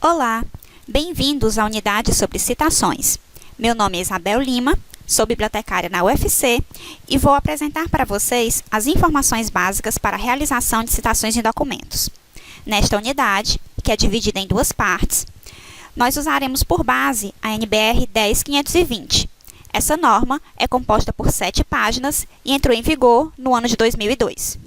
Olá, bem-vindos à unidade sobre citações. Meu nome é Isabel Lima, sou bibliotecária na UFC e vou apresentar para vocês as informações básicas para a realização de citações em documentos. Nesta unidade, que é dividida em duas partes, nós usaremos por base a NBR 10520. Essa norma é composta por 7 páginas e entrou em vigor no ano de 2002.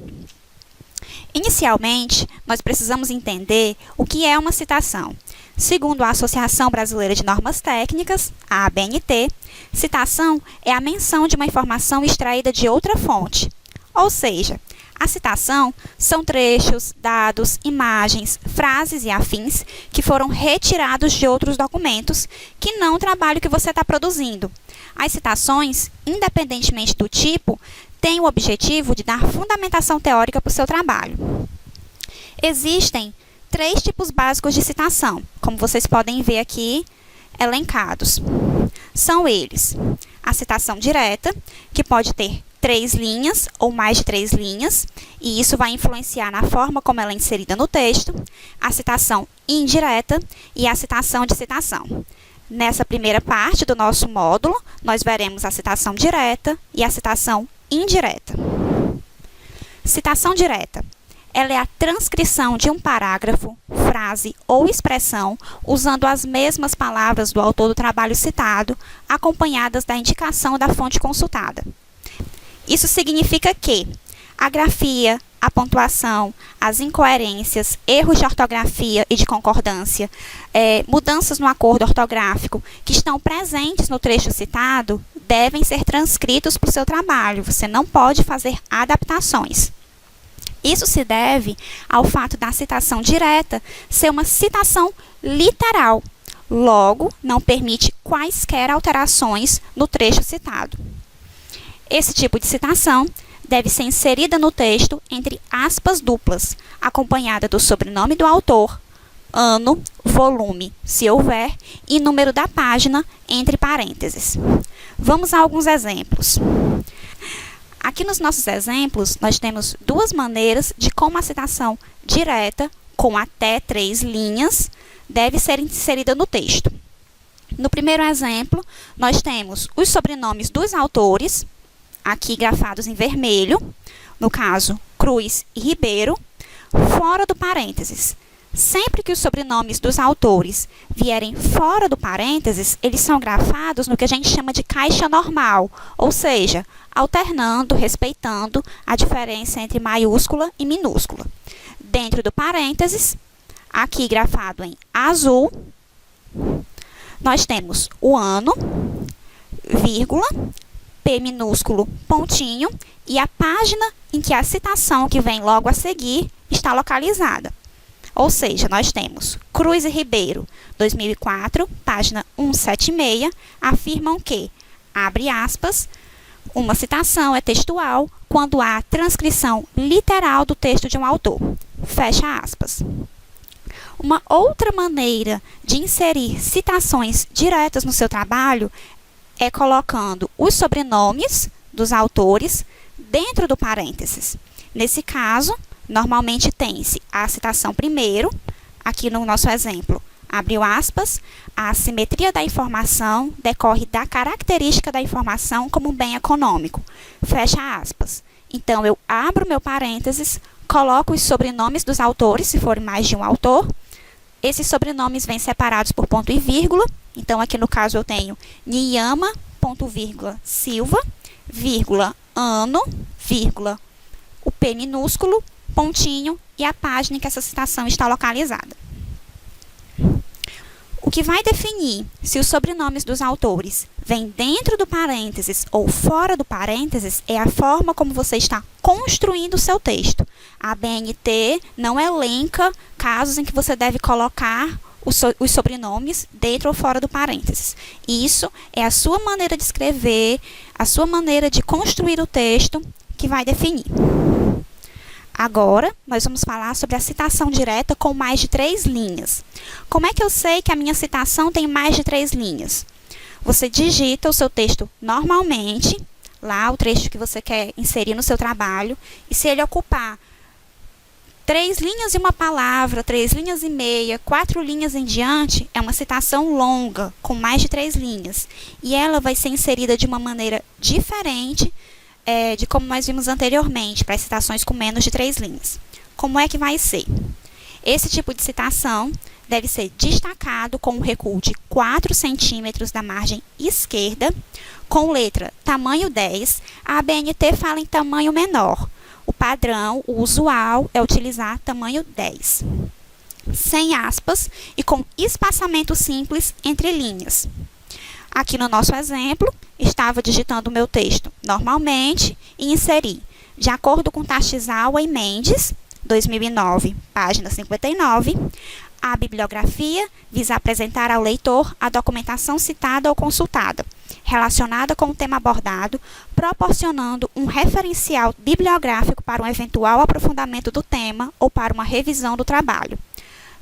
Inicialmente, nós precisamos entender o que é uma citação. Segundo a Associação Brasileira de Normas Técnicas, a ABNT, citação é a menção de uma informação extraída de outra fonte. Ou seja, a citação são trechos, dados, imagens, frases e afins que foram retirados de outros documentos que não o trabalho que você está produzindo. As citações, independentemente do tipo, têm o objetivo de dar fundamentação teórica para o seu trabalho. Existem 3 tipos básicos de citação, como vocês podem ver aqui elencados. São eles: a citação direta, que pode ter 3 linhas ou mais de 3 linhas, e isso vai influenciar na forma como ela é inserida no texto, a citação indireta e a citação de citação. Nessa primeira parte do nosso módulo, nós veremos a citação direta e a citação indireta. Citação direta. Ela é a transcrição de um parágrafo, frase ou expressão usando as mesmas palavras do autor do trabalho citado, acompanhadas da indicação da fonte consultada. Isso significa que a grafia, a pontuação, as incoerências, erros de ortografia e de concordância, mudanças no acordo ortográfico que estão presentes no trecho citado devem ser transcritos para o seu trabalho. Você não pode fazer adaptações. Isso se deve ao fato da citação direta ser uma citação literal, logo, não permite quaisquer alterações no trecho citado. Esse tipo de citação deve ser inserida no texto entre aspas duplas, acompanhada do sobrenome do autor, ano, volume, se houver, e número da página, entre parênteses. Vamos a alguns exemplos. Aqui nos nossos exemplos, nós temos 2 maneiras de como a citação direta, com até 3 linhas, deve ser inserida no texto. No primeiro exemplo, nós temos os sobrenomes dos autores, aqui grafados em vermelho, no caso, Cruz e Ribeiro, fora do parênteses. Sempre que os sobrenomes dos autores vierem fora do parênteses, eles são grafados no que a gente chama de caixa normal, ou seja, alternando, respeitando a diferença entre maiúscula e minúscula. Dentro do parênteses, aqui grafado em azul, nós temos o ano, vírgula, P minúsculo, pontinho, e a página em que a citação que vem logo a seguir está localizada. Ou seja, nós temos Cruz e Ribeiro, 2004, página 176, afirmam que, abre aspas, uma citação é textual quando há transcrição literal do texto de um autor, fecha aspas. Uma outra maneira de inserir citações diretas no seu trabalho é colocando os sobrenomes dos autores dentro do parênteses. Nesse caso, normalmente tem-se a citação primeiro, aqui no nosso exemplo, abriu aspas, a assimetria da informação decorre da característica da informação como um bem econômico, fecha aspas. Então, eu abro meu parênteses, coloco os sobrenomes dos autores, se forem mais de um autor. Esses sobrenomes vêm separados por ponto e vírgula. Então, aqui no caso, eu tenho Niyama, ponto vírgula, Silva, vírgula, ano, vírgula, o P minúsculo, pontinho e a página em que essa citação está localizada. O que vai definir se os sobrenomes dos autores vêm dentro do parênteses ou fora do parênteses é a forma como você está construindo o seu texto. A BNT não elenca casos em que você deve colocar os sobrenomes dentro ou fora do parênteses. Isso é a sua maneira de escrever, a sua maneira de construir o texto que vai definir. Agora, nós vamos falar sobre a citação direta com mais de 3 linhas. Como é que eu sei que a minha citação tem mais de 3 linhas? Você digita o seu texto normalmente, lá o trecho que você quer inserir no seu trabalho, e se ele ocupar 3 linhas e uma palavra, 3 linhas e meia, 4 linhas em diante, é uma citação longa, com mais de 3 linhas. E ela vai ser inserida de uma maneira diferente de como nós vimos anteriormente, para as citações com menos de 3 linhas. Como é que vai ser? Esse tipo de citação deve ser destacado com um recuo de 4 centímetros da margem esquerda, com letra tamanho 10. A ABNT fala em tamanho menor. O padrão, o usual, é utilizar tamanho 10. Sem aspas e com espaçamento simples entre linhas. Aqui no nosso exemplo, estava digitando o meu texto normalmente e inseri, de acordo com Tastizawa e Mendes, 2009, página 59, a bibliografia visa apresentar ao leitor a documentação citada ou consultada, relacionada com o tema abordado, proporcionando um referencial bibliográfico para um eventual aprofundamento do tema ou para uma revisão do trabalho.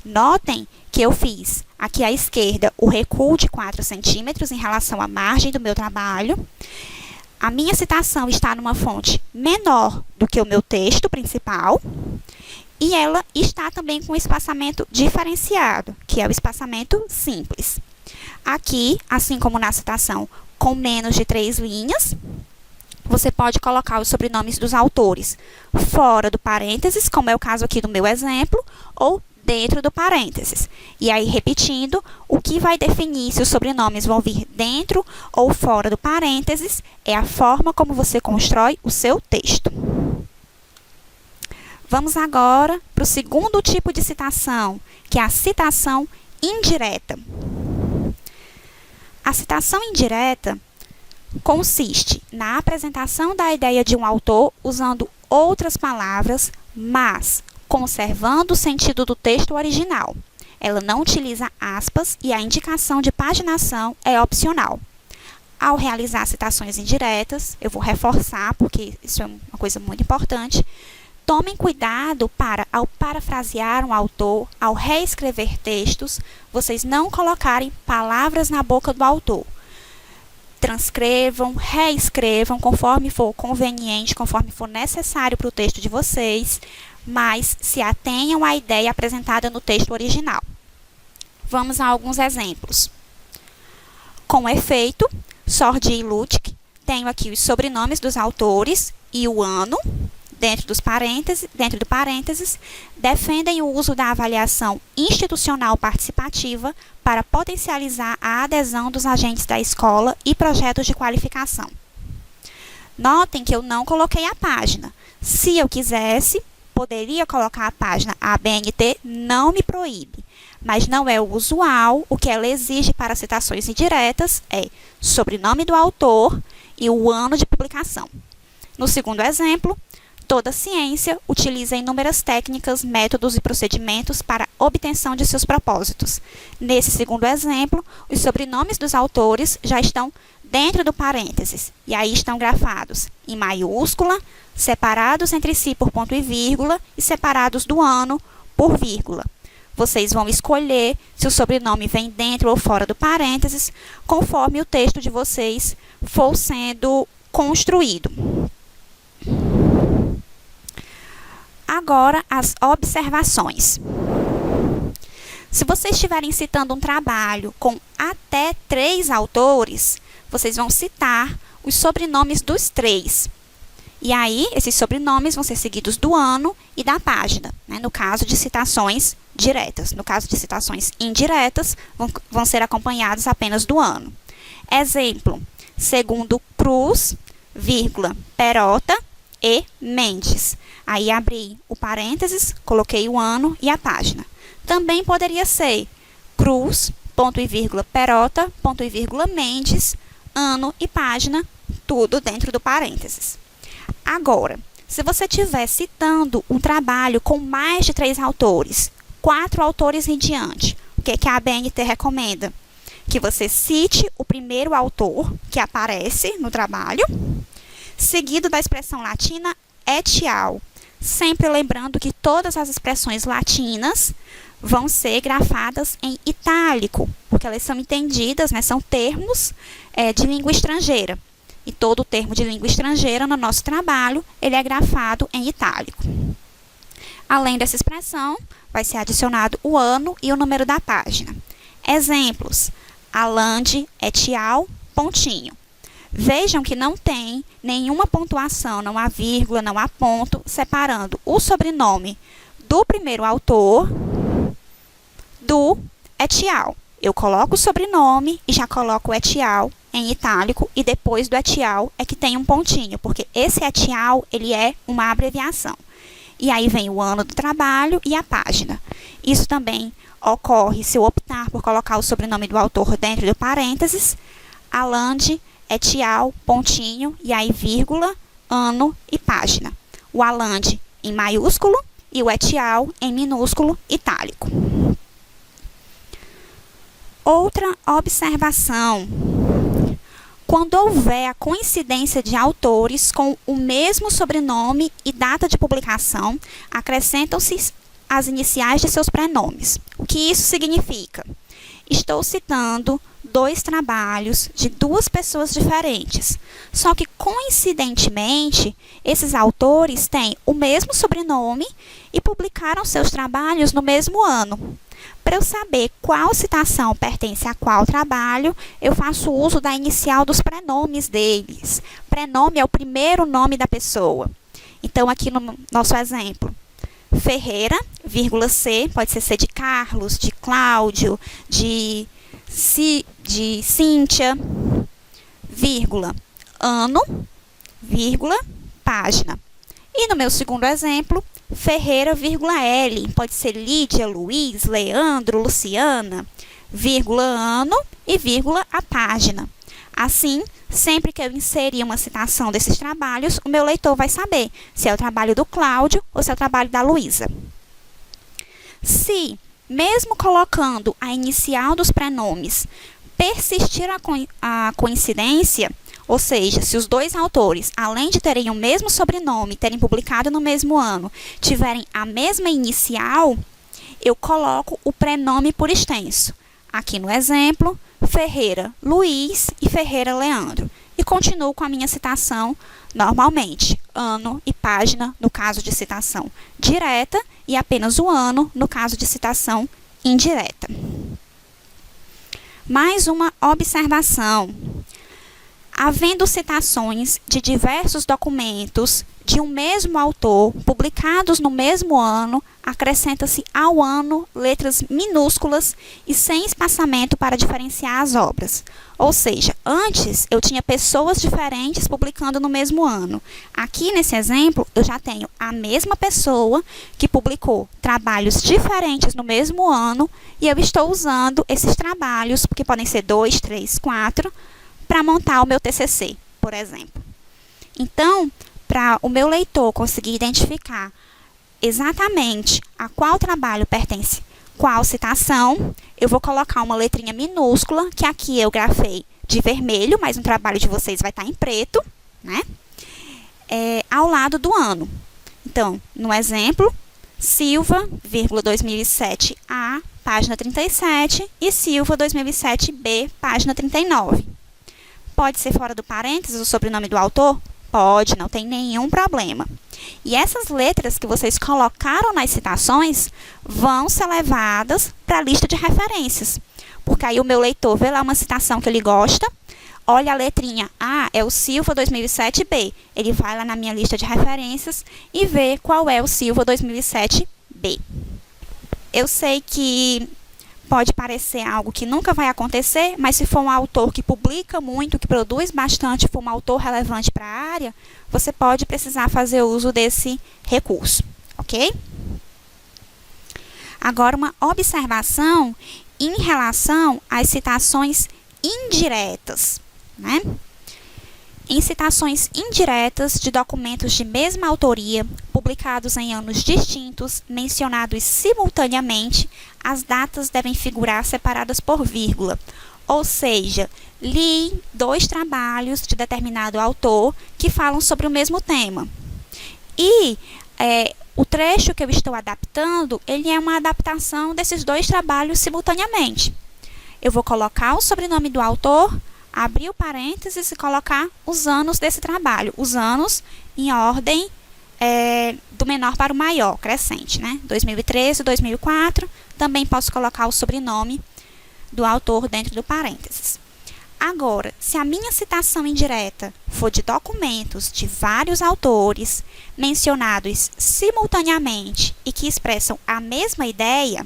Notem que eu fiz aqui à esquerda o recuo de 4 centímetros em relação à margem do meu trabalho. A minha citação está numa fonte menor do que o meu texto principal e ela está também com um espaçamento diferenciado, que é o espaçamento simples. Aqui, assim como na citação com menos de 3 linhas, você pode colocar os sobrenomes dos autores fora do parênteses, como é o caso aqui do meu exemplo, ou dentro do parênteses. E aí, repetindo, o que vai definir se os sobrenomes vão vir dentro ou fora do parênteses é a forma como você constrói o seu texto. Vamos agora para o segundo tipo de citação, que é a citação indireta. A citação indireta consiste na apresentação da ideia de um autor usando outras palavras, mas conservando o sentido do texto original. Ela não utiliza aspas e a indicação de paginação é opcional. Ao realizar citações indiretas, eu vou reforçar, porque isso é uma coisa muito importante, tomem cuidado para, ao parafrasear um autor, ao reescrever textos, vocês não colocarem palavras na boca do autor. Transcrevam, reescrevam, conforme for conveniente, conforme for necessário para o texto de vocês, mas se atenham à ideia apresentada no texto original. Vamos a alguns exemplos. Com efeito, Sordi e Lutic, tenho aqui os sobrenomes dos autores e o ano, dentro do parênteses, defendem o uso da avaliação institucional participativa para potencializar a adesão dos agentes da escola e projetos de qualificação. Notem que eu não coloquei a página. Se eu quisesse, poderia colocar a página. A ABNT não me proíbe, mas não é o usual. O que ela exige para citações indiretas é sobrenome do autor e o ano de publicação. No segundo exemplo, toda ciência utiliza inúmeras técnicas, métodos e procedimentos para obtenção de seus propósitos. Nesse segundo exemplo, os sobrenomes dos autores já estão dentro do parênteses, e aí estão grafados em maiúscula, separados entre si por ponto e vírgula e separados do ano por vírgula. Vocês vão escolher se o sobrenome vem dentro ou fora do parênteses, conforme o texto de vocês for sendo construído. Agora, as observações. Se vocês estiverem citando um trabalho com até 3 autores, vocês vão citar os sobrenomes dos 3. E aí, esses sobrenomes vão ser seguidos do ano e da página, né? No caso de citações diretas. No caso de citações indiretas, vão ser acompanhados apenas do ano. Exemplo, segundo Cruz, vírgula, Perota e Mendes. Aí abri o parênteses, coloquei o ano e a página. Também poderia ser Cruz, ponto e vírgula, Perota, ponto e vírgula, Mendes, ano e página, tudo dentro do parênteses. Agora, se você estiver citando um trabalho com mais de 3 autores, 4 autores em diante, o que a ABNT recomenda? Que você cite o primeiro autor que aparece no trabalho, seguido da expressão latina et al. Sempre lembrando que todas as expressões latinas vão ser grafadas em itálico, porque elas são entendidas, né, são termos de língua estrangeira. E todo termo de língua estrangeira no nosso trabalho, ele é grafado em itálico. Além dessa expressão, vai ser adicionado o ano e o número da página. Exemplos: Alande et al. Pontinho. Vejam que não tem nenhuma pontuação, não há vírgula, não há ponto, separando o sobrenome do primeiro autor do et al. Eu coloco o sobrenome e já coloco o et al. Em itálico, e depois do et al. É que tem um pontinho, porque esse et al. Ele é uma abreviação. E aí vem o ano do trabalho e a página. Isso também ocorre se eu optar por colocar o sobrenome do autor dentro do parênteses, Alande et al. Pontinho, e aí vírgula, ano e página. O Alande em maiúsculo e o et al. Em minúsculo itálico. Outra observação: quando houver a coincidência de autores com o mesmo sobrenome e data de publicação, acrescentam-se as iniciais de seus prenomes. O que isso significa? Estou citando 2 trabalhos de 2 pessoas diferentes, só que coincidentemente esses autores têm o mesmo sobrenome e publicaram seus trabalhos no mesmo ano. Para eu saber qual citação pertence a qual trabalho, eu faço uso da inicial dos prenomes deles. Prenome é o primeiro nome da pessoa. Então, aqui no nosso exemplo, Ferreira, vírgula C, pode ser C de Carlos, de Cláudio, de Cíntia, vírgula, ano, vírgula, página. E no meu segundo exemplo, Ferreira, vírgula L, pode ser Lídia, Luiz, Leandro, Luciana, vírgula, ano e vírgula, a página. Assim, sempre que eu inserir uma citação desses trabalhos, o meu leitor vai saber se é o trabalho do Cláudio ou se é o trabalho da Luísa. Se, mesmo colocando a inicial dos prenomes, persistir a coincidência, ou seja, se os 2 autores, além de terem o mesmo sobrenome, terem publicado no mesmo ano, tiverem a mesma inicial, eu coloco o prenome por extenso. Aqui no exemplo, Ferreira Luiz e Ferreira Leandro. E continuo com a minha citação normalmente, ano e página no caso de citação direta e apenas o ano no caso de citação indireta. Mais uma observação: havendo citações de diversos documentos de um mesmo autor, publicados no mesmo ano, acrescenta-se ao ano letras minúsculas e sem espaçamento para diferenciar as obras. Ou seja, antes eu tinha pessoas diferentes publicando no mesmo ano. Aqui nesse exemplo, eu já tenho a mesma pessoa que publicou trabalhos diferentes no mesmo ano e eu estou usando esses trabalhos, que podem ser 2, 3, 4, para montar o meu TCC, por exemplo. Então, para o meu leitor conseguir identificar exatamente a qual trabalho pertence qual citação, eu vou colocar uma letrinha minúscula, que aqui eu grafei de vermelho, mas no trabalho de vocês vai estar em preto, né? Ao lado do ano. Então, no exemplo, Silva, 2007A, página 37, e Silva, 2007B, página 39. Pode ser fora do parênteses o sobrenome do autor? Pode, não tem nenhum problema. E essas letras que vocês colocaram nas citações vão ser levadas para a lista de referências. Porque aí o meu leitor vê lá uma citação que ele gosta, olha a letrinha, é o Silva 2007B. Ele vai lá na minha lista de referências e vê qual é o Silva 2007B. Eu sei que pode parecer algo que nunca vai acontecer, mas se for um autor que publica muito, que produz bastante, for um autor relevante para a área, você pode precisar fazer uso desse recurso, ok? Agora, uma observação em relação às citações indiretas, né? Em citações indiretas de documentos de mesma autoria, publicados em anos distintos, mencionados simultaneamente, as datas devem figurar separadas por vírgula. Ou seja, li 2 trabalhos de determinado autor que falam sobre o mesmo tema. E o trecho que eu estou adaptando, ele é uma adaptação desses 2 trabalhos simultaneamente. Eu vou colocar o sobrenome do autor, abrir o parênteses e colocar os anos desse trabalho. Os anos em ordem do menor para o maior, crescente, né? 2013, 2004, também posso colocar o sobrenome do autor dentro do parênteses. Agora, se a minha citação indireta for de documentos de vários autores mencionados simultaneamente e que expressam a mesma ideia,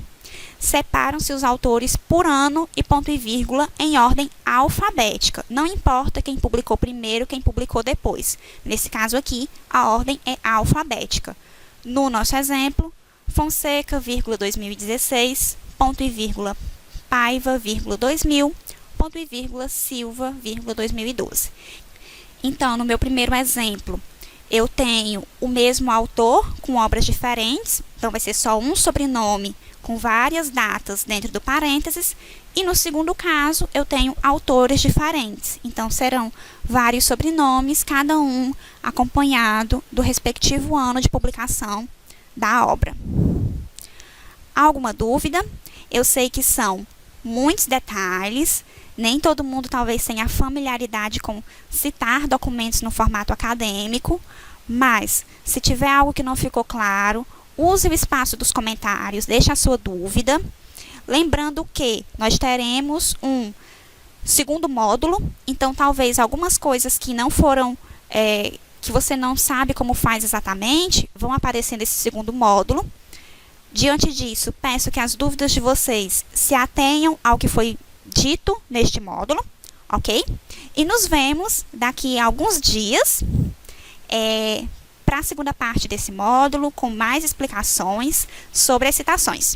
separam-se os autores por ano e ponto e vírgula em ordem alfabética. Não importa quem publicou primeiro, quem publicou depois. Nesse caso aqui, a ordem é alfabética. No nosso exemplo, Fonseca, 2016, ponto e vírgula, Paiva, 2000, ponto e vírgula, Silva, 2012. Então, no meu primeiro exemplo, eu tenho o mesmo autor com obras diferentes, então vai ser só um sobrenome com várias datas dentro do parênteses, e no segundo caso, eu tenho autores diferentes, então serão vários sobrenomes, cada um acompanhado do respectivo ano de publicação da obra. Alguma dúvida? Eu sei que são muitos detalhes, nem todo mundo talvez tenha familiaridade com citar documentos no formato acadêmico, mas se tiver algo que não ficou claro, use o espaço dos comentários, deixe a sua dúvida. Lembrando que nós teremos um segundo módulo, então talvez algumas coisas que não foram, que você não sabe como faz exatamente, vão aparecer nesse segundo módulo. Diante disso, peço que as dúvidas de vocês se atenham ao que foi dito neste módulo, ok? E nos vemos daqui a alguns dias para a segunda parte desse módulo, com mais explicações sobre as citações.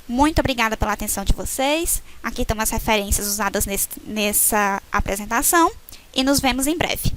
Muito obrigada pela atenção de vocês. Aqui estão as referências usadas nessa apresentação e nos vemos em breve.